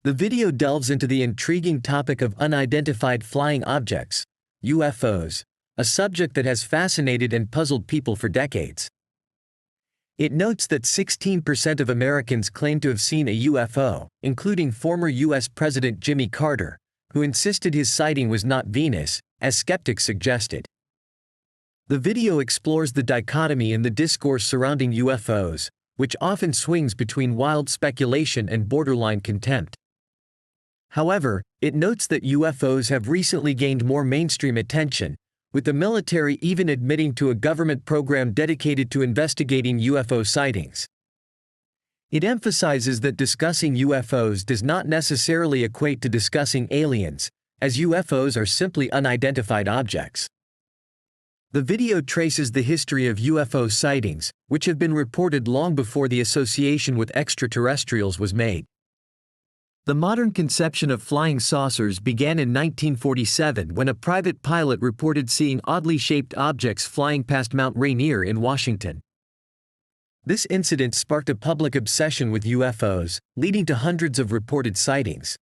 The video delves into the intriguing topic of unidentified flying objects, UFOs, a subject that has fascinated and puzzled people for decades. It notes that 16% of Americans claim to have seen a UFO, including former U.S. President Jimmy Carter, who insisted his sighting was not Venus, as skeptics suggested. The video explores the dichotomy in the discourse surrounding UFOs, which often swings between wild speculation and borderline contempt. However, it notes that UFOs have recently gained more mainstream attention, with the military even admitting to a government program dedicated to investigating UFO sightings. It emphasizes that discussing UFOs does not necessarily equate to discussing aliens, as UFOs are simply unidentified objects. The video traces the history of UFO sightings, which have been reported long before the association with extraterrestrials was made. The modern conception of flying saucers began in 1947 when a private pilot reported seeing oddly shaped objects flying past Mount Rainier in Washington. This incident sparked a public obsession with UFOs, leading to hundreds of reported sightings.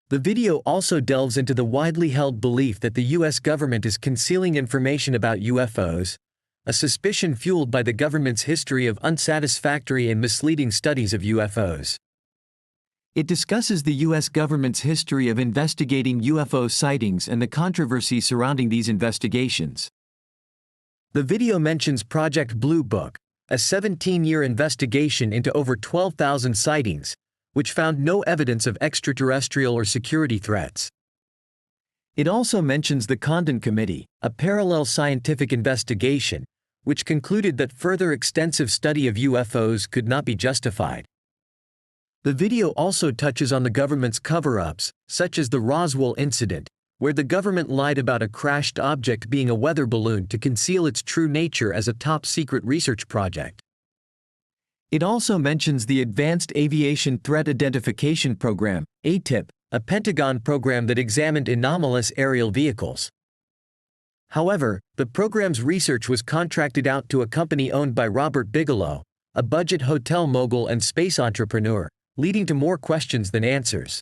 The video also delves into the widely held belief that the U.S. government is concealing information about UFOs, a suspicion fueled by the government's history of unsatisfactory and misleading studies of UFOs. It discusses the U.S. government's history of investigating UFO sightings and the controversy surrounding these investigations. The video mentions Project Blue Book, a 17-year investigation into over 12,000 sightings, which found no evidence of extraterrestrial or security threats. It also mentions the Condon Committee, a parallel scientific investigation, which concluded that further extensive study of UFOs could not be justified. The video also touches on the government's cover-ups, such as the Roswell incident, where the government lied about a crashed object being a weather balloon to conceal its true nature as a top-secret research project. It also mentions the Advanced Aviation Threat Identification Program, ATIP, a Pentagon program that examined anomalous aerial vehicles. However, the program's research was contracted out to a company owned by Robert Bigelow, a budget hotel mogul and space entrepreneur, leading to more questions than answers.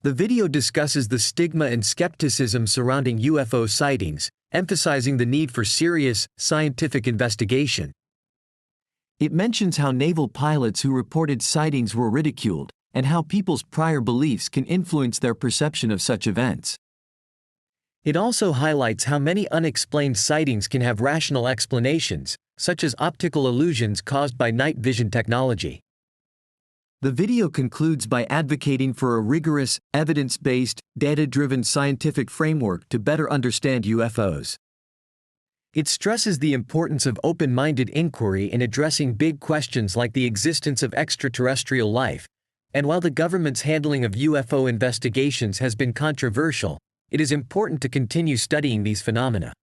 The video discusses the stigma and skepticism surrounding UFO sightings, emphasizing the need for serious, scientific investigation. It mentions how naval pilots who reported sightings were ridiculed, and how people's prior beliefs can influence their perception of such events. It also highlights how many unexplained sightings can have rational explanations, such as optical illusions caused by night vision technology. The video concludes by advocating for a rigorous, evidence-based, data-driven scientific framework to better understand UFOs. It stresses the importance of open-minded inquiry in addressing big questions like the existence of extraterrestrial life, and while the government's handling of UFO investigations has been controversial, it is important to continue studying these phenomena.